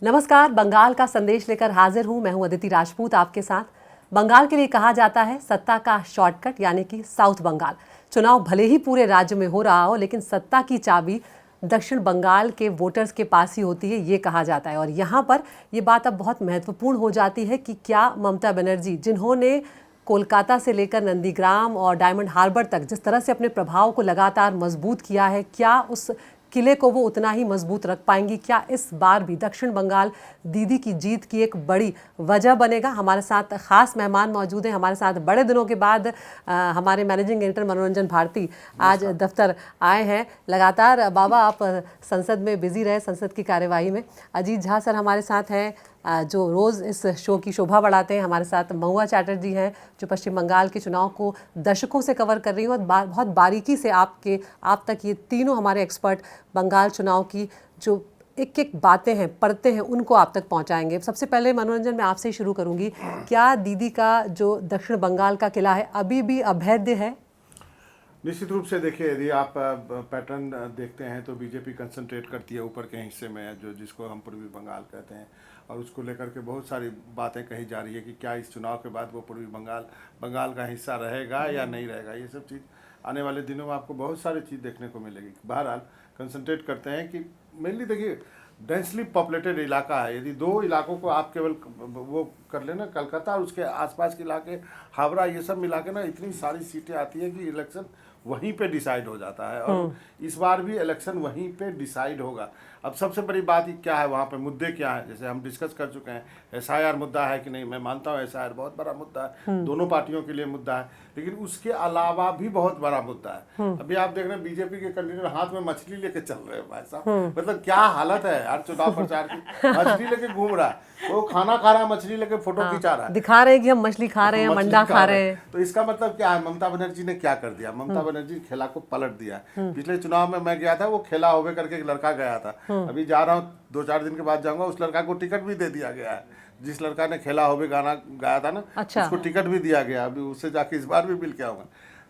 नमस्कार, बंगाल का संदेश लेकर हाजिर हूं। मैं हूं अदिति राजपूत आपके साथ। बंगाल के लिए कहा जाता है सत्ता का शॉर्टकट, यानी कि साउथ बंगाल। चुनाव भले ही पूरे राज्य में हो रहा हो, लेकिन सत्ता की चाबी दक्षिण बंगाल के वोटर्स के पास ही होती है, ये कहा जाता है। और यहाँ पर ये बात अब बहुत महत्वपूर्ण हो जाती है कि क्या ममता बनर्जी, जिन्होंने कोलकाता से लेकर नंदीग्राम और डायमंड हार्बर तक जिस तरह से अपने प्रभाव को लगातार मजबूत किया है, क्या उस किले को वो उतना ही मजबूत रख पाएंगी? क्या इस बार भी दक्षिण बंगाल दीदी की जीत की एक बड़ी वजह बनेगा? हमारे साथ खास मेहमान मौजूद हैं। हमारे साथ बड़े दिनों के बाद हमारे मैनेजिंग एडिटर मनोरंजन भारती आज दफ्तर आए हैं। लगातार बाबा आप संसद में बिजी रहे, संसद की कार्यवाही में। अजीत झा सर हमारे साथ हैं, जो रोज़ इस शो की शोभा बढ़ाते हैं। हमारे साथ महुआ चैटर्जी हैं, जो पश्चिम बंगाल के चुनाव को दशकों से कवर कर रही हैं और बहुत बारीकी से आप तक ये तीनों हमारे एक्सपर्ट बंगाल चुनाव की जो एक एक बातें हैं, परतें हैं, उनको आप तक पहुंचाएंगे। सबसे पहले मनोरंजन, मैं आपसे ही शुरू करूंगी। क्या दीदी का जो दक्षिण बंगाल का किला है अभी भी अभेद्य है? निश्चित रूप से देखिए, यदि आप पैटर्न देखते हैं तो बीजेपी कंसंट्रेट करती है ऊपर के हिस्से में, जो जिसको हम पूर्वी बंगाल कहते हैं, और उसको लेकर के बहुत सारी बातें कही जा रही है कि क्या इस चुनाव के बाद वो पूर्वी बंगाल का हिस्सा रहेगा या नहीं रहेगा। ये सब चीज़ आने वाले दिनों में आपको बहुत सारी चीज़ देखने को मिलेगी। बहरहाल कंसंट्रेट करते हैं कि मेनली देखिए डेंसली पॉपुलेटेड इलाका है। यदि दो इलाकों को आप केवल वो कर लेना, कलकत्ता और उसके आसपास के इलाके, हावड़ा, ये सब मिला के ना इतनी सारी सीटें आती है कि इलेक्शन वहीं पे डिसाइड हो जाता है। और इस बार भी इलेक्शन वहीं पे डिसाइड होगा। अब सबसे बड़ी बात क्या है, वहाँ पे मुद्दे क्या हैं, जैसे हम डिस्कस कर चुके हैं। एसआईआर मुद्दा है कि नहीं, मैं मानता हूँ एसआईआर बहुत बड़ा मुद्दा है, दोनों पार्टियों के लिए मुद्दा है, लेकिन उसके अलावा भी बहुत बड़ा मुद्दा है। अभी आप देख रहे हैं बीजेपी के कैंडिडेट हाथ में मछली लेके चल रहे हैं भाई साहब, मतलब क्या हालत है यार चुनाव प्रचार की। मछली लेके घूम रहा है, वो खाना खा रहा है, मछली लेके फोटो खिंचा रहा है, दिखा रहे हैं कि हम मछली खा रहे हैं, मंडा खा रहे हैं। तो इसका मतलब क्या है? ममता बनर्जी ने क्या कर दिया? ममता बनर्जी खेला को पलट दिया। पिछले चुनाव में मैं गया था, वो खेला होवे करके एक लड़का गया था, अभी जा रहा हूँ 2-4 दिन के बाद जाऊंगा, उस लड़का को टिकट भी दे दिया गया है। जिस लड़का ने खेला होवे गाना गाया था ना, अच्छा, उसको टिकट भी दिया गया। अभी उससे जाके इस बार भी मिल के आऊंगा।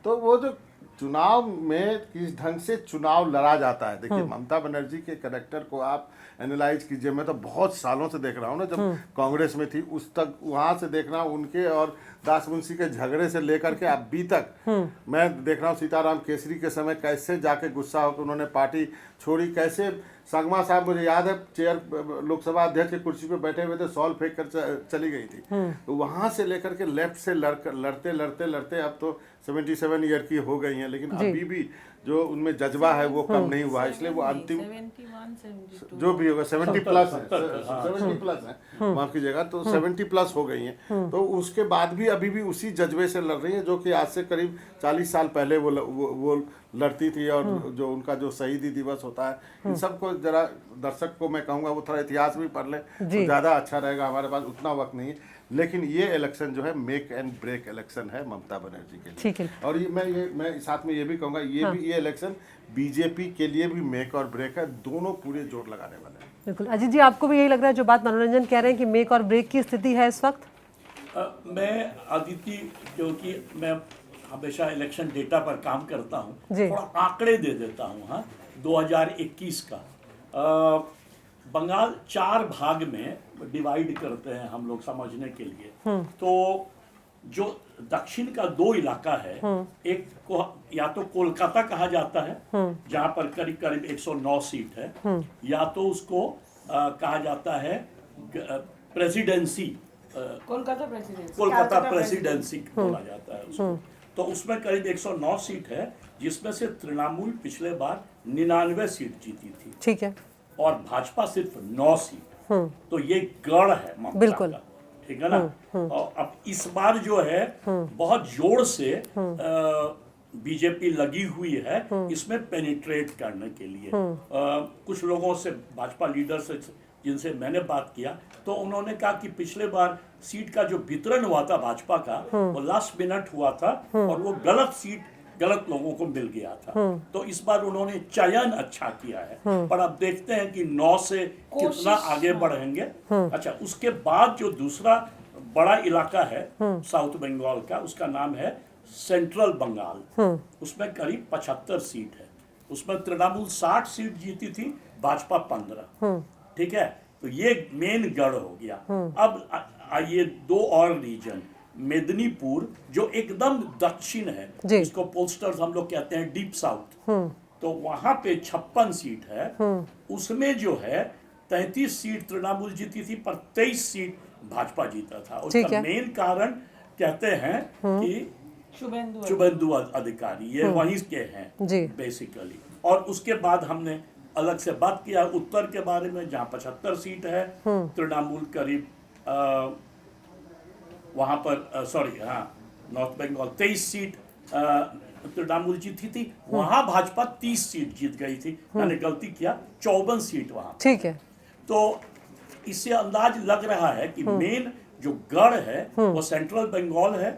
तो वो जो चुनाव में किस ढंग से चुनाव लड़ा जाता है, देखिए ममता बनर्जी के कैरेक्टर को आप एनालाइज कीजिए। मैं तो बहुत सालों से देख रहा हूँ ना, जब कांग्रेस में थी उस तक, वहाँ से देख रहा हूँ उनके और दास मुंशी के झगड़े से लेकर के अभी तक मैं देख रहा हूँ। सीताराम केसरी के समय कैसे जाके गुस्सा होकर उन्होंने पार्टी छोड़ी, कैसे संगमा साहब, मुझे याद है, चेयर लोकसभा अध्यक्ष की कुर्सी पे बैठे हुए थे, सॉल फेंक कर चली गई थी। तो वहां से लेकर के लेफ्ट से लड़ते लड़ते लड़ते अब तो 77 ईयर की हो गई हैं, लेकिन अभी भी जो उनमें जज्बा है वो कम नहीं हुआ है। इसलिए वो अंतिम 71, जो भी होगा 70 प्लस है, 70 प्लस है, माफ कीजिएगा, तो 70 प्लस हो गई हैं। तो उसके बाद भी अभी भी उसी जज्बे से लड़ रही है, जो कि आज से करीब 40 साल पहले वो लड़ती थी। और जो उनका जो शहीदी दिवस होता है, इन सबको जरा दर्शक को मैं कहूँगा वो थोड़ा इतिहास भी पढ़ ले तो ज़्यादा अच्छा रहेगा। हमारे पास उतना वक्त नहीं है, लेकिन ये इलेक्शन जो है मेक एंड ब्रेक इलेक्शन है ममता बनर्जी के लिए। ठीक है। और मैं साथ में ये भी कहूँगा, ये इलेक्शन बीजेपी के लिए भी मेक और ब्रेक है, दोनों पूरे जोर लगाने वाले हैं। बिल्कुल। अजीत जी, आपको भी यही लग रहा है जो बात मनोरंजन कह रहे हैं कि मेक और ब्रेक की स्थिति है इस वक्त? मैं अदिति, क्योंकि मैं हमेशा इलेक्शन डेटा पर काम करता हूँ, थोड़ा आंकड़े दे देता हूँ। हाँ, 2021 का बंगाल 4 भाग में डिवाइड करते हैं हम लोग समझने के लिए। तो जो दक्षिण का 2 इलाका है, एक को या तो कोलकाता कहा जाता है, जहां पर करीब करीब 109 सीट है, या तो उसको कहा जाता है प्रेसिडेंसी, कोलकाता प्रेसिडेंसी बोला जाता है उसको। तो उसमें करीब 109 सीट है, जिसमें से तृणमूल पिछले बार 99 सीट जीती थी। ठीक है। और भाजपा सिर्फ 9 सीट। तो ये गढ़ है ममता बिल्कुल का, ठीक है ना। और अब इस बार जो है बहुत जोर से बीजेपी लगी हुई है इसमें पेनिट्रेट करने के लिए। कुछ लोगों से, भाजपा लीडर से जिनसे मैंने बात किया, तो उन्होंने कहा कि पिछले बार सीट का जो वितरण हुआ था भाजपा का, वो लास्ट मिनट हुआ था और वो गलत सीट गलत लोगों को मिल गया था। तो इस बार उन्होंने चयन अच्छा किया है, पर अब देखते हैं कि 9 से कितना आगे बढ़ेंगे। अच्छा, उसके बाद जो दूसरा बड़ा इलाका है साउथ बंगाल का, उसका नाम है सेंट्रल बंगाल। उसमें करीब 75 सीट है। उसमें तृणमूल 60 सीट जीती थी, भाजपा 15। ठीक है। तो ये मेन गढ़ हो गया। अब आइए दो और रीजन, मेदिनीपुर जो एकदम दक्षिण है, जी। इसको पोस्टर्स हम लोग कहते हैं डीप साउथ, तो वहां पे 56 सीट है। उसमें जो है 33 सीट तृणमूल जीती थी, पर 23 सीट भाजपा जीता था। ठीक उसका है। मेन कारण कहते हैं कि शुभेंदु अधिकारी ये वहीं के हैं जी। बेसिकली। और उसके बाद हमने अलग से बात किया उत्तर के बारे में, जहाँ 75 सीट है, तृणमूल करीब वहां पर सॉरी हाँ नॉर्थ बंगाल 23 सीट तृणमूल जीती थी, वहां भाजपा 30 सीट जीत गई थी। मैंने गलती किया, 54 सीट वहां। ठीक है। तो इससे अंदाज लग रहा है कि मेन जो गढ़ है वो सेंट्रल बंगाल है,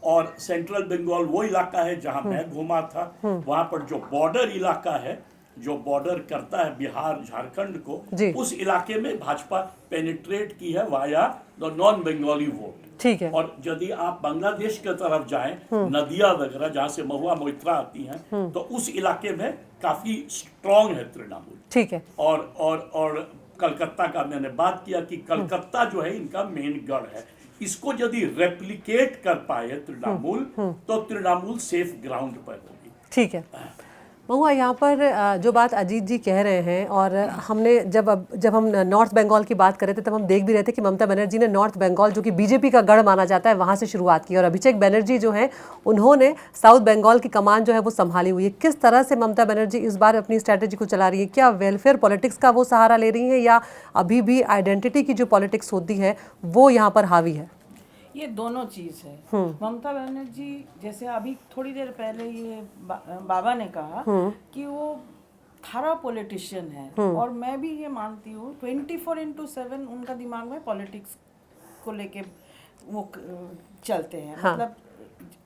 और सेंट्रल बंगाल वो इलाका है जहां मैं घूमा था। वहां पर जो बॉर्डर इलाका है, जो बॉर्डर करता है बिहार झारखंड को, उस इलाके में भाजपा पेनिट्रेट की है via the non Bengali vote. ठीक है। और यदि आप बांग्लादेश की तरफ जाएं, नदिया वगैरह जहां से महुआ मोइत्रा आती हैं, तो उस इलाके में काफी स्ट्रांग है तृणमूल। ठीक है। और कलकत्ता का मैंने बात किया कि कलकत्ता जो है इनका मेन गढ़ है। इसको यदि रेप्लिकेट कर पाए तृणमूल, तो तृणमूल सेफ ग्राउंड पर होगी। ठीक है। महुआ, यहाँ पर जो बात अजीत जी कह रहे हैं, और हमने जब हम नॉर्थ बंगाल की बात कर रहे थे तब हम देख भी रहे थे कि ममता बनर्जी ने नॉर्थ बंगाल, जो कि बीजेपी का गढ़ माना जाता है, वहाँ से शुरुआत की, और अभिषेक बनर्जी जो हैं उन्होंने साउथ बंगाल की कमान जो है वो संभाली हुई है। किस तरह से ममता बनर्जी इस बार अपनी स्ट्रैटेजी को चला रही है? क्या वेलफेयर पॉलिटिक्स का वो सहारा ले रही हैं, या अभी भी आइडेंटिटी की जो पॉलिटिक्स होती है वो यहाँ पर हावी है? ये दोनों चीज है। ममता बनर्जी, जैसे अभी थोड़ी देर पहले ये बाबा ने कहा कि वो थारा पॉलिटिशियन है, और मैं भी ये मानती हूँ 24/7 उनका दिमाग में पॉलिटिक्स को लेके वो चलते हैं। हाँ। मतलब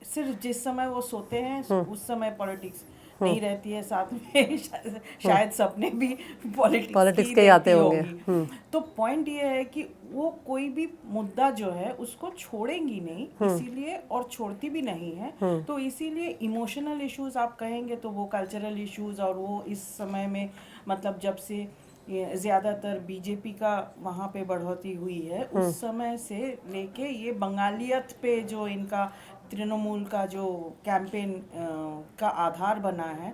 सिर्फ जिस समय वो सोते हैं उस समय पॉलिटिक्स नहीं रहती है, साथ में शायद सपने भी पॉलिटिक्स के आते होंगे। तो पॉइंट ये है कि वो कोई भी मुद्दा जो है उसको छोड़ेंगी नहीं, इसीलिए, और छोड़ती भी नहीं है। तो इसीलिए इमोशनल इश्यूज आप कहेंगे तो वो कल्चरल इश्यूज, और वो इस समय में मतलब जब से ज़्यादातर बीजेपी का वहाँ पे बढ़ोतरी हुई है, उस समय से लेके ये बंगालियत पे जो इनका तृणमूल का जो कैंपेन का आधार बना है,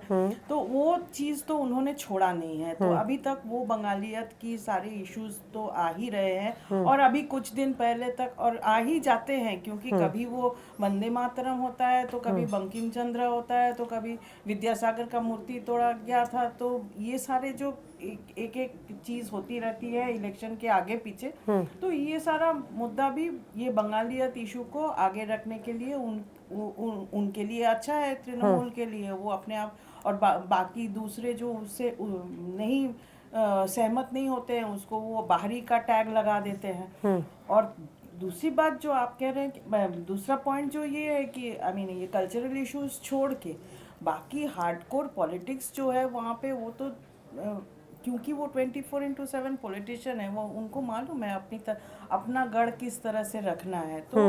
तो वो चीज़ तो उन्होंने छोड़ा नहीं है। तो अभी तक वो बंगालियत की सारे इश्यूज तो आ ही रहे हैं, और अभी कुछ दिन पहले तक और आ ही जाते हैं, क्योंकि कभी वो वंदे मातरम होता है, तो कभी बंकिम चंद्र होता है, तो कभी विद्यासागर का मूर्ति तोड़ा गया था। तो ये सारे जो एक एक चीज होती रहती है इलेक्शन के आगे पीछे, तो ये सारा मुद्दा भी ये बंगालियत इशू को आगे रखने के लिए उनके लिए अच्छा है, तृणमूल के लिए वो अपने आप, और बाकी दूसरे जो उससे नहीं सहमत नहीं होते हैं उसको वो बाहरी का टैग लगा देते हैं। और दूसरी बात जो आप कह रहे हैं, दूसरा पॉइंट जो ये है कि आई मीन ये कल्चरल इश्यूज छोड़ के बाकी हार्डकोर पॉलिटिक्स जो है वहाँ पे, वो तो क्योंकि वो 24/7 पॉलिटिशियन है, वो उनको मालूम है अपना गढ़ किस तरह से रखना है। तो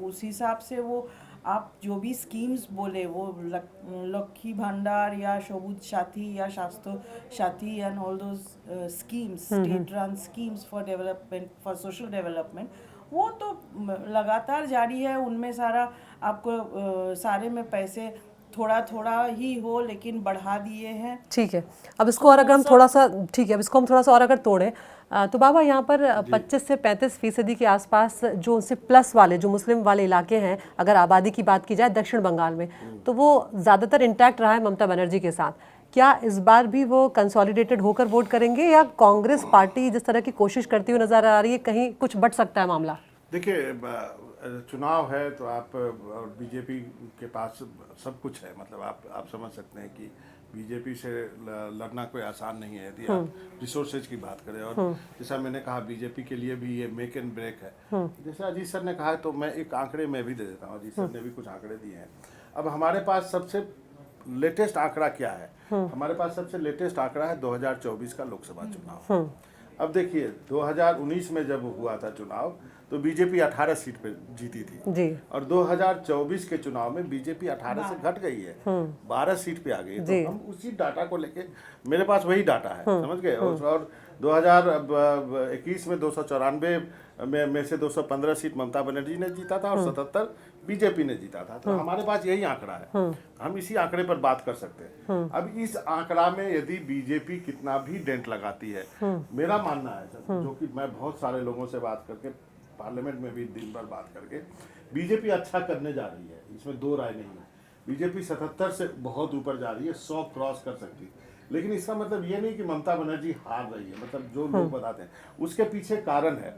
उस हिसाब से वो आप जो भी स्कीम्स बोले, वो लक्ष्मी भंडार या सबुज साथी या स्वास्थ्य साथी and all those schemes, state run schemes for development, for social development, वो तो लगातार जारी है। उनमें सारा आपको सारे में पैसे थोड़ा थोड़ा ही हो लेकिन बढ़ा दिए हैं। ठीक है। अब इसको और अगर हम थोड़ा सा, ठीक है, अब इसको हम थोड़ा सा और अगर तोड़ें तो बाबा यहाँ पर 25 से 35% के आसपास जो उनसे प्लस वाले जो मुस्लिम वाले इलाके हैं, अगर आबादी की बात की जाए दक्षिण बंगाल में, तो वो ज़्यादातर इंटैक्ट रहा है ममता बनर्जी के साथ। क्या इस बार भी वो कंसोलिडेटेड होकर वोट करेंगे, या कांग्रेस पार्टी जिस तरह की कोशिश करती हुई नजर आ रही है, कहीं कुछ बढ़ सकता है मामला? देखिए, चुनाव है तो आप, बीजेपी के पास सब कुछ है, मतलब आप समझ सकते हैं कि बीजेपी से लड़ना कोई आसान नहीं है यदि आप रिसोर्सेज की बात करें। और जैसा मैंने कहा, बीजेपी के लिए भी ये मेक एंड ब्रेक है। जैसे अजीत सर ने कहा, तो मैं एक आंकड़े में भी दे देता हूँ। अजीत सर ने भी कुछ आंकड़े दिए हैं। अब हमारे पास सबसे लेटेस्ट आंकड़ा क्या है? हमारे पास सबसे लेटेस्ट आंकड़ा है 2024 का लोकसभा चुनाव। अब देखिए, 2019 में जब हुआ था चुनाव तो बीजेपी 18 सीट पे जीती थी जी। और 2024 के चुनाव में बीजेपी 18 से घट गई है, 12 सीट पे आ गई। तो हम उसी डाटा को लेके, मेरे पास वही डाटा है, समझ गए। और 2021 में 294 में से 215 सीट ममता बनर्जी ने जीता था और 77 बीजेपी ने जीता था। तो हमारे पास यही आंकड़ा है, हम इसी आंकड़े पर बात कर सकते हैं। अब इस आंकड़ा में यदि बीजेपी कितना भी डेंट लगाती है, मेरा मानना है सर, जो कि मैं बहुत सारे लोगों से बात करके, पार्लियामेंट में भी दिन भर बात करके, बीजेपी अच्छा करने जा रही है, इसमें दो राय नहीं है। बीजेपी 77 से बहुत ऊपर जा रही है, 100 क्रॉस कर सकती है। लेकिन इसका मतलब ये नहीं कि ममता बनर्जी हार रही है, मतलब जो लोग बताते हैं उसके पीछे कारण है।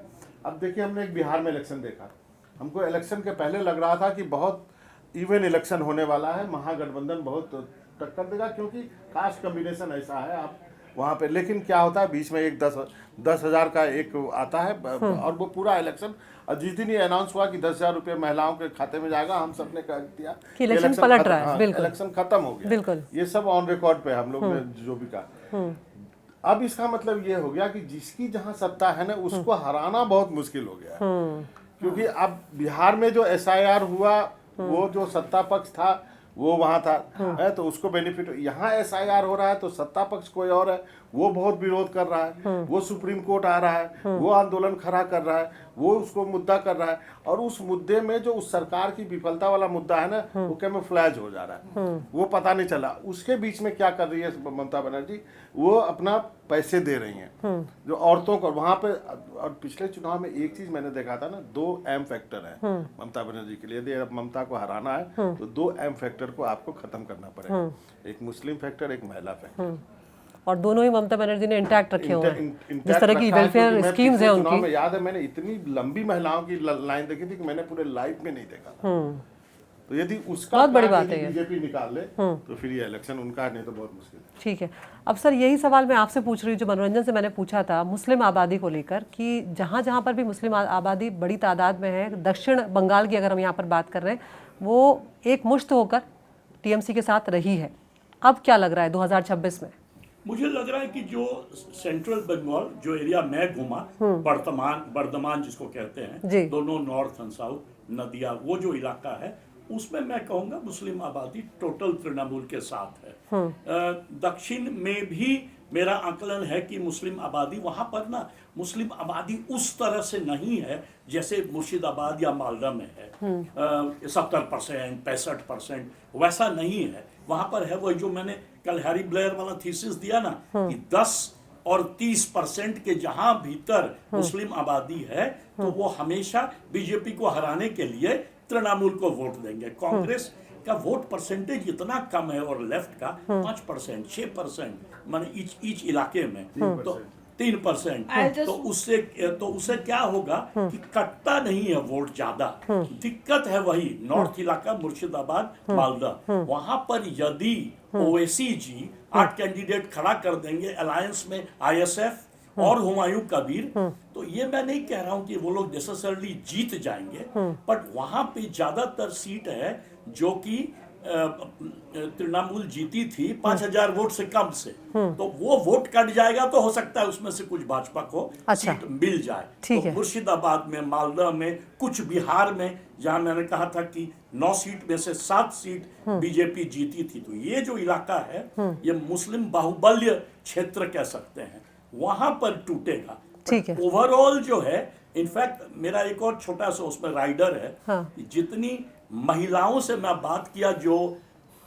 अब देखिए, हमने एक बिहार में इलेक्शन देखा, हमको इलेक्शन के पहले लग रहा था कि बहुत इवन इलेक्शन होने वाला है, महागठबंधन बहुत टक्कर देगा, क्योंकि कास्ट कॉम्बिनेशन ऐसा है आप वहाँ पे। लेकिन क्या होता है, बीच में एक 10,000 का एक आता है और वो पूरा इलेक्शन, और जिस दिन ये अनाउंस हुआ कि 10,000 रुपये महिलाओं के खाते में जाएगा, हम सब ने कह दिया कि इलेक्शन पलट रहा है। बिल्कुल, इलेक्शन खत्म हो गया। बिल्कुल, ये सब ऑन रिकॉर्ड पे हम लोग ने जो भी कहा। अब इसका मतलब ये हो गया कि जिसकी जहां सत्ता है ना, उसको हराना बहुत मुश्किल हो गया है। क्योंकि अब बिहार में जो SIR हुआ, वो जो सत्ता पक्ष था वो वहां था, है, तो उसको बेनिफिट। यहाँ SIR हो रहा है तो सत्ता पक्ष कोई और है, वो बहुत विरोध कर रहा है, वो सुप्रीम कोर्ट आ रहा है, वो आंदोलन खड़ा कर रहा है, वो उसको मुद्दा कर रहा है, और उस मुद्दे में जो उस सरकार की विफलता वाला मुद्दा है ना, वो कैमोफ्लेज हो जा रहा है, वो पता नहीं चला। उसके बीच में क्या कर रही है ममता बनर्जी, वो अपना पैसे दे रही हैं जो औरतों को वहां पे। और पिछले चुनाव में एक चीज मैंने देखा था ना, 2 एम फैक्टर है ममता बनर्जी के लिए। यदि अब ममता को हराना है तो 2 एम फैक्टर को आपको खत्म करना पड़ेगा, एक मुस्लिम फैक्टर, एक महिला फैक्टर, और दोनों ही ममता बनर्जी ने इंटैक्ट रखे हुए हैं। जिस तरह की वेलफेयर स्कीम्स हैं उनकी, में याद है, मैंने इतनी लंबी महिलाओं की लाइन देखी थी कि मैंने पूरे लाइफ में नहीं देखा था। तो यदि उसका बहुत बड़ी बात है बीजेपी निकाल ले तो फिर ये इलेक्शन उनका नहीं तो बहुत मुश्किल है। ठीक है। अब सर, यही सवाल मैं आपसे पूछ रही हूँ जो मनोरंजन से मैंने पूछा था मुस्लिम आबादी को लेकर, कि जहाँ जहाँ पर भी मुस्लिम आबादी बड़ी तादाद में है, दक्षिण बंगाल की अगर हम यहाँ पर बात कर रहे हैं, वो एक मुश्त होकर TMC के साथ रही है। अब क्या लग रहा है 2026 में? मुझे लग रहा है कि जो सेंट्रल बंगाल, जो एरिया मैं घूमा, बर्धमान जिसको कहते हैं, दोनों नॉर्थ एंड साउथ नदिया, वो जो इलाका है, उसमें मैं कहूँगा मुस्लिम आबादी टोटल तृणमूल के साथ है। दक्षिण में भी मेरा आकलन है कि मुस्लिम आबादी वहाँ पर ना, मुस्लिम आबादी उस तरह से नहीं है जैसे मुर्शिदाबाद या मालदा में है। 70%, 65% वैसा नहीं है। वहाँ पर है वही जो मैंने कल हैरी ब्लेयर वाला थीसिस दिया ना, कि 10 और 30% के जहां भीतर मुस्लिम आबादी है, तो वो हमेशा बीजेपी को हराने के लिए तृणमूल को वोट देंगे। कांग्रेस का वोट परसेंटेज इतना कम है, और लेफ्ट का 5%, 6%, माने ईच इलाके में, तो 3%। तो उससे क्या होगा कि कटता नहीं है वोट ज्यादा। दिक्कत है वही नॉर्थ इलाका, मुर्शिदाबाद, मालदा, वहां पर यदि ओवैसी जी 8 कैंडिडेट खड़ा कर देंगे अलायंस में, ISF और हुमायूं कबीर, तो ये मैं नहीं कह रहा हूं कि वो लोग नेसेसरली जीत जाएंगे, बट वहां पे ज्यादातर सीट है जो कि तृणमूल जीती थी 5,000 वोट से कम से, तो वो वोट कट जाएगा, तो हो सकता है उसमें से कुछ भाजपा को सीट मिल जाए। तो मुर्शिदाबाद में, मालदा में, कुछ बिहार में, जहां मैंने कहा था कि 9 सीट में से 7 सीट बीजेपी जीती थी, तो ये जो इलाका है, ये मुस्लिम बाहुबल्य क्षेत्र कह सकते हैं, वहां पर टूटेगा। ओवरऑल जो है, इनफैक्ट मेरा एक और छोटा सा उसमें राइडर है, जितनी महिलाओं से मैं बात किया जो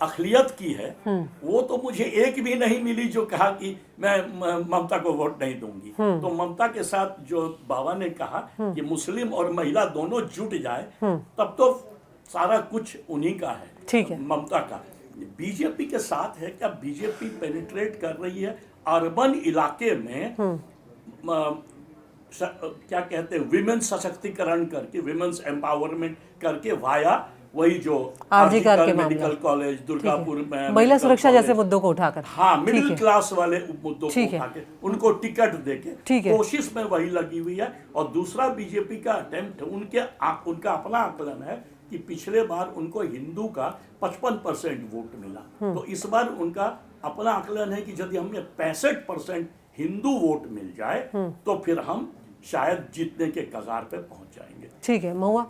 अखिलियत की है, वो तो मुझे एक भी नहीं मिली जो कहा कि मैं ममता को वोट नहीं दूंगी। तो ममता के साथ जो बाबा ने कहा कि मुस्लिम और महिला दोनों जुट जाए, तब तो सारा कुछ उन्हीं का है, ठीक है, ममता का। बीजेपी के साथ है क्या, बीजेपी पेनिट्रेट कर रही है अर्बन इलाके में, क्या कहते हैं, विमेंस सशक्तिकरण करके, विमेंस एम्पावरमेंट करके, वाया वही जो मेडिकल कॉलेज, दुर्गापुर में महिला सुरक्षा जैसे मुद्दों को उठाकर, हाँ, मिडिल क्लास वाले मुद्दों को उठाकर उनको टिकट देके कोशिश में वही लगी हुई है। और दूसरा बीजेपी का अटेम्प्ट, उनका अपना आकलन है कि पिछले बार उनको हिंदू का 55% वोट मिला, तो इस बार उनका अपना आकलन है कि यदि हमें 65% हिंदू वोट मिल जाए, तो फिर हम शायद जीतने के कगार पे पहुंच जाएंगे। ठीक है। महुआ,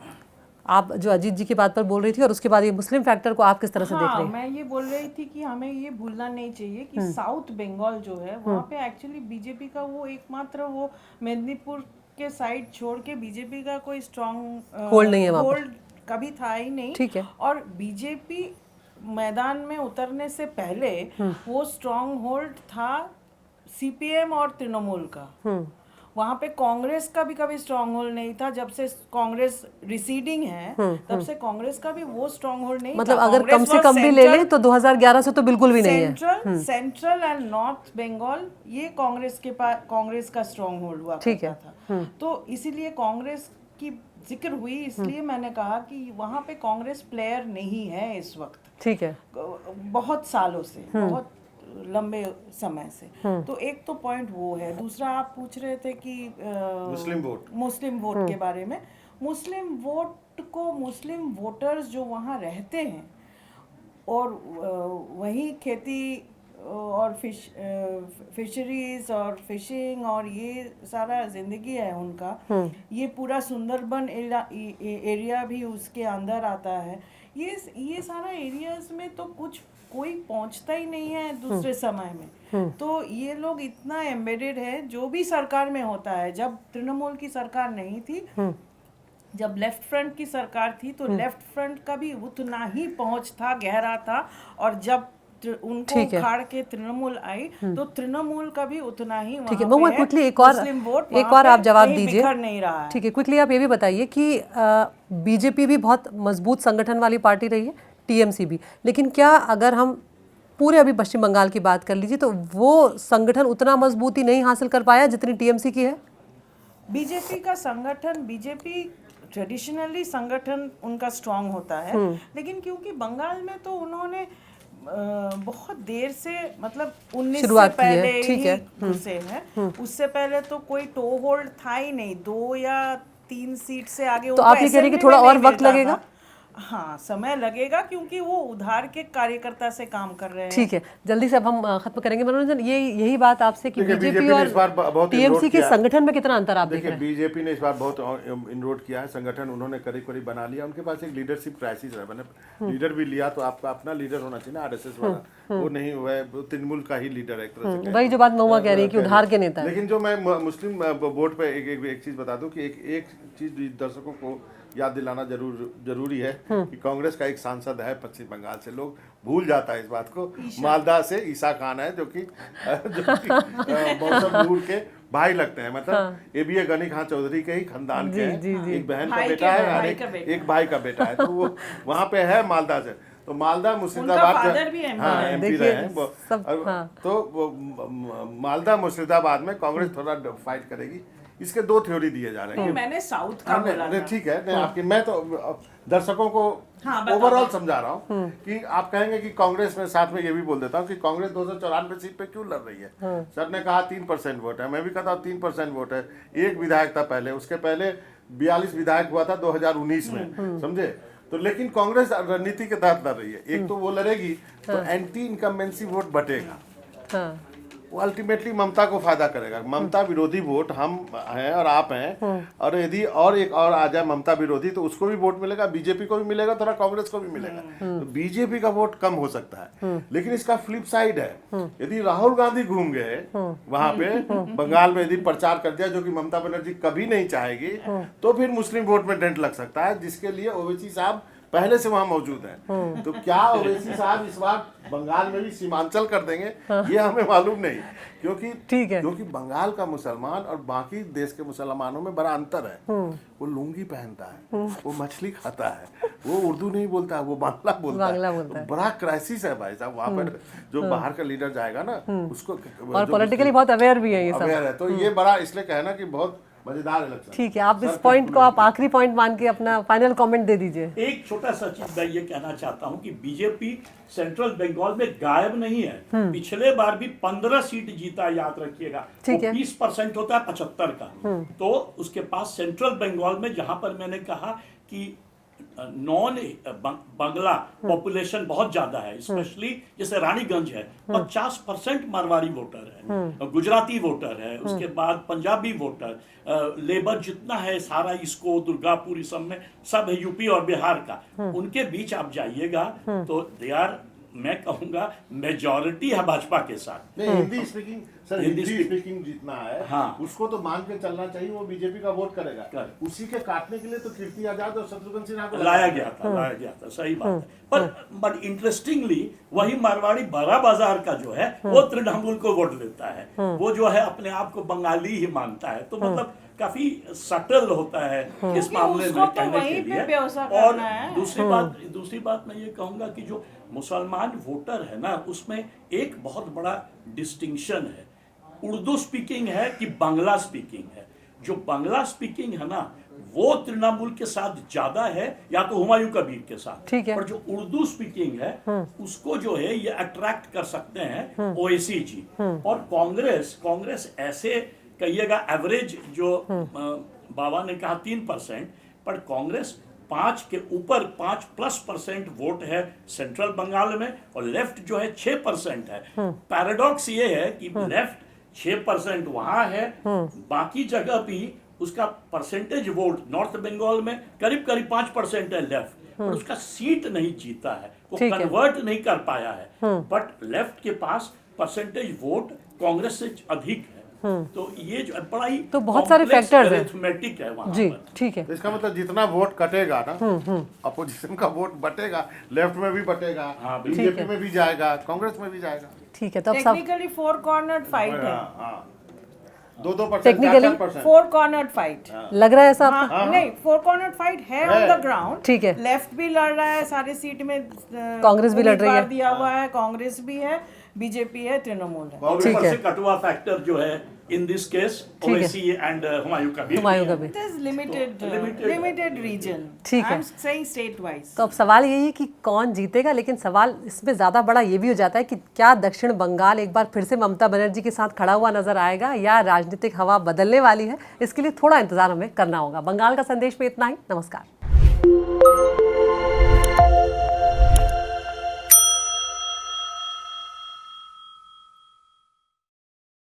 आप जो अजीत जी की बात पर बोल रही थी और उसके बाद ये मुस्लिम फैक्टर को आप किस तरह से देख हाँ, रहे हैं? मैं ये बोल रही थी कि हमें ये भूलना नहीं चाहिए कि साउथ बंगाल जो है वहाँ पे एक्चुअली बीजेपी का वो एकमात्र वो मेदिनीपुर के साइड छोड़ के बीजेपी का कोई स्ट्रॉन्ग होल्ड नहीं है वहाँ पे। होल्ड कभी था ही नहीं। ठीक है। और बीजेपी मैदान में उतरने से पहले वो स्ट्रॉन्ग होल्ड था सीपीएम और तृणमूल का। वहाँ पे कांग्रेस का भी कभी स्ट्रॉन्ग होल्ड नहीं था। जब से कांग्रेस रिसीडिंग है तब से कांग्रेस का भी वो स्ट्रॉन्ग होल्ड नहीं मतलब था। अगर कम से कम भी ले लें तो 2011 से तो बिल्कुल भी नहीं है। सेंट्रल एंड नॉर्थ बंगाल ये कांग्रेस के पास कांग्रेस का स्ट्रॉन्ग होल्ड हुआ ठीक करता था। तो इसीलिए कांग्रेस की जिक्र हुई, इसलिए मैंने कहा कि वहाँ पे कांग्रेस प्लेयर नहीं है इस वक्त, ठीक है। बहुत सालों से, बहुत लंबे समय से। तो एक तो पॉइंट वो है। दूसरा आप पूछ रहे थे कि मुस्लिम वोट के बारे में। मुस्लिम वोट को, मुस्लिम वोटर्स जो वहाँ रहते हैं और वही खेती और फिशरीज और फिशिंग और ये सारा जिंदगी है उनका। ये पूरा सुंदरबन एरिया भी उसके अंदर आता है। ये सारा एरियाज में तो कुछ कोई पहुंचता ही नहीं है दूसरे समय में। तो ये लोग इतना एम्बेडेड है। जो भी सरकार में होता है, जब तृणमूल की सरकार नहीं थी, जब लेफ्ट फ्रंट की सरकार थी, तो लेफ्ट फ्रंट का भी उतना ही पहुंच था, गहरा था। और जब उनको उखाड़ के तृणमूल आई तो तृणमूल का भी उतना ही वहाँ पे है। क्विकली एक और आप जवाब दीजिए। नहीं रहा है। ठीक है, क्विकली आप ये भी बताइए कि बीजेपी भी बहुत मजबूत संगठन वाली पार्टी रही है, टीएमसी भी, लेकिन क्या अगर हम पूरे अभी पश्चिम बंगाल की बात कर लीजिए तो वो संगठन उतना मजबूती नहीं हासिल कर पाया जितनी टीएमसी की है? बीजेपी का संगठन, बीजेपी ट्रेडिशनली संगठन उनका स्ट्रांग होता है, लेकिन क्योंकि बंगाल में तो उन्होंने बहुत देर से, मतलब 19 से पहले ही घुसे हैं। उससे पहले तो कोई टो होल्ड था ही नहीं। 2 या 3 सीट से आगे। तो आप ये कह रहे हैं कि थोड़ा और वक्त लगेगा? हाँ, समय लगेगा क्योंकि वो उधार के कार्यकर्ता से काम कर रहे हैं। ठीक है, जल्दी से अब हम खत्म करेंगे। मनोरंजन, यही बात आपसे कि बीजेपी और टीएमसी के संगठन में कितना अंतर आप देख रहे हैं? बीजेपी ने इस बार बहुत इनरोड किया है। संगठन उन्होंने करीब करीब बना लिया। उनके पास एक लीडरशिप क्राइसिस है। मैंने लीडर भी लिया तो आपका अपना लीडर होना चाहिए ना, आरएसएस वाला वो नहीं हुआ है। तृणमूल का ही लीडर है एक तरह से। वही जो बात महुआ कह रही है कि उधार के नेता। लेकिन जो मैं मुस्लिम वोट पे एक चीज बता दूं कि एक चीज दर्शकों को याद दिलाना जरूरी है कि कांग्रेस का एक सांसद है पश्चिम बंगाल से। लोग भूल जाता है इस बात को। मालदा से ईसा खान है, जो कि मौसम नूर के भाई लगते हैं। मतलब ये भी गनी खान चौधरी के ही खानदान के हैं। एक बहन का बेटा है और एक भाई का बेटा है। तो वो वहाँ पे है मालदा से। तो मालदा मुर्शिदाबाद एमपी रहे हैं। तो मालदा मुर्शिदाबाद में कांग्रेस थोड़ा फाइट करेगी। इसके 2 थ्योरी दिए जा रहे हैं। मैंने साउथ का बोला था। ठीक है, आपकी मैं तो दर्शकों को ओवरऑल समझा रहा हूँ कि आप कहेंगे कि कांग्रेस में, साथ में ये भी बोल देता हूँ कि कांग्रेस 294 सीट पे क्यों लड़ रही है। सर ने कहा 3% वोट है, मैं भी कहता हूँ 3% वोट है। एक विधायक था पहले, उसके पहले 42 विधायक हुआ था 2019 में, समझे। तो लेकिन कांग्रेस रणनीति के तहत लड़ रही है। एक तो वो लड़ेगी तो एंटी इनकम्बेंसी वोट बटेगा, वो अल्टीमेटली ममता को फायदा करेगा। ममता विरोधी वोट हम हैं और आप हैं, और यदि एक और आ जाए ममता विरोधी तो उसको भी वोट मिलेगा, बीजेपी को भी मिलेगा, थोड़ा कांग्रेस को भी मिलेगा। तो बीजेपी का वोट कम हो सकता है। लेकिन इसका फ्लिप साइड है, यदि राहुल गांधी घूम गए वहां पे बंगाल में, यदि प्रचार कर दिया जो कि ममता बनर्जी कभी नहीं चाहेगी, तो फिर मुस्लिम वोट में डेंट लग सकता है, जिसके लिए ओवैसी साहब पहले से वहां मौजूद हैं। तो क्या ओवैसी साहब इस बार बंगाल में भी सीमांचल कर देंगे, ये हमें मालूम नहीं। क्योंकि बंगाल का मुसलमान और बाकी देश के मुसलमानों में बड़ा अंतर है। वो लुंगी पहनता है, वो मछली खाता है, वो उर्दू नहीं बोलता है, वो बांग्ला बोलता है। तो बड़ा क्राइसिस है भाई साहब। वहाँ पर जो बाहर का लीडर जाएगा ना, उसको, और पॉलिटिकली बहुत अवेयर भी है ये सब। अवेयर है, तो ये बड़ा इसलिए कहना कि बहुत मजेदार इलेक्शन। ठीक है, आप इस पॉइंट को आप आखिरी पॉइंट मान के अपना फाइनल कमेंट दे दीजिए। एक छोटा सा चीज मैं ये कहना चाहता हूँ कि बीजेपी सेंट्रल बंगाल में गायब नहीं है। पिछले बार भी 15 सीट जीता, याद रखिएगा। 20% होता है 75 का। तो उसके पास सेंट्रल बंगाल में, जहां पर मैंने कहा कि नॉन बांग्ला पॉपुलेशन बहुत ज्यादा है, स्पेशली जैसे रानीगंज है 50% मारवाड़ी वोटर है, गुजराती वोटर है, उसके बाद पंजाबी वोटर, लेबर जितना है सारा इसको दुर्गापुर इस सब में सब है, यूपी और बिहार का। उनके बीच आप जाइएगा तो दे आर, मैं कहूंगा मेजॉरिटी है भाजपा के साथ। नहीं, Hindi speaking sir, Hindi Hindi speaking जितना है हाँ। उसको तो मान के चलना चाहिए, वो बीजेपी का वोट करेगा। उसी के काटने के लिए तो कीर्ति आजाद और शत्रुघ्न सिन्हा को लाया गया था, सही बात है। बट इंटरेस्टिंगली वही मारवाड़ी बड़ा बाजार का जो है वो तृणमूल को वोट देता है, वो जो है अपने आप को बंगाली ही मानता है। तो मतलब काफी सटल होता है इस मामले में कहने के लिए। और दूसरी बात मैं ये कहूंगा कि जो मुसलमान वोटर है ना, उसमें एक बहुत बड़ा डिस्टिंक्शन है, उर्दू स्पीकिंग है कि बांग्ला स्पीकिंग है। जो बांग्ला स्पीकिंग है ना वो तृणमूल के साथ ज्यादा है, या तो हुमायूं कबीर के साथ। ठीक है। और जो उर्दू स्पीकिंग है उसको जो है ये अट्रैक्ट कर सकते हैं ओवैसी जी। और कांग्रेस ऐसे कहिएगा एवरेज जो बाबा ने कहा 3%, पर कांग्रेस 5 के ऊपर 5+ % वोट है सेंट्रल बंगाल में, और लेफ्ट जो है 6% है। पैराडॉक्स ये है कि लेफ्ट 6% वहां है, बाकी जगह भी उसका परसेंटेज वोट नॉर्थ बंगाल में करीब 5% है लेफ्ट, पर उसका सीट नहीं जीता है, वो कन्वर्ट नहीं कर पाया है। बट लेफ्ट के पास परसेंटेज वोट कांग्रेस से अधिक है। तो ये जो बड़ा ही तो बहुत सारे फैक्टर्स हैं, अरिथमेटिक है वहां जी पर। ठीक है। तो इसका मतलब जितना वोट कटेगा ना, अपोजिशन का वोट बटेगा, लेफ्ट में भी बटेगा, बीजेपी में भी जाएगा, कांग्रेस में भी जाएगा। ठीक है, तो अब सब टेक्निकली 4 कॉर्नर फाइट है, 2% Technically, 4 कॉर्नर फाइट लग रहा है ऐसा आपको? हाँ, नहीं 4 कॉर्नर फाइट है ऑन द ग्राउंड। ठीक है। लेफ्ट भी लड़ रहा है सारे सीट में, कांग्रेस भी लड़ रही है, उम्मीदवार दिया हुआ है, कांग्रेस भी है, बीजेपी है, तृणमूल है। और ठीक ऊपर है। से कटुआ फैक्टर जो है in this case Owaisi and Humayun Kabir. It is limited region. ठीक है। I'm saying state wise. तो अब सवाल यही है कि कौन जीतेगा, लेकिन सवाल इसमें ज़्यादा बड़ा ये भी हो जाता है कि क्या दक्षिण बंगाल एक बार फिर से ममता बनर्जी के साथ खड़ा हुआ नजर आएगा या राजनीतिक हवा बदलने वाली है। इसके लिए थोड़ा इंतजार हमें करना होगा। बंगाल का संदेश में इतना ही। नमस्कार।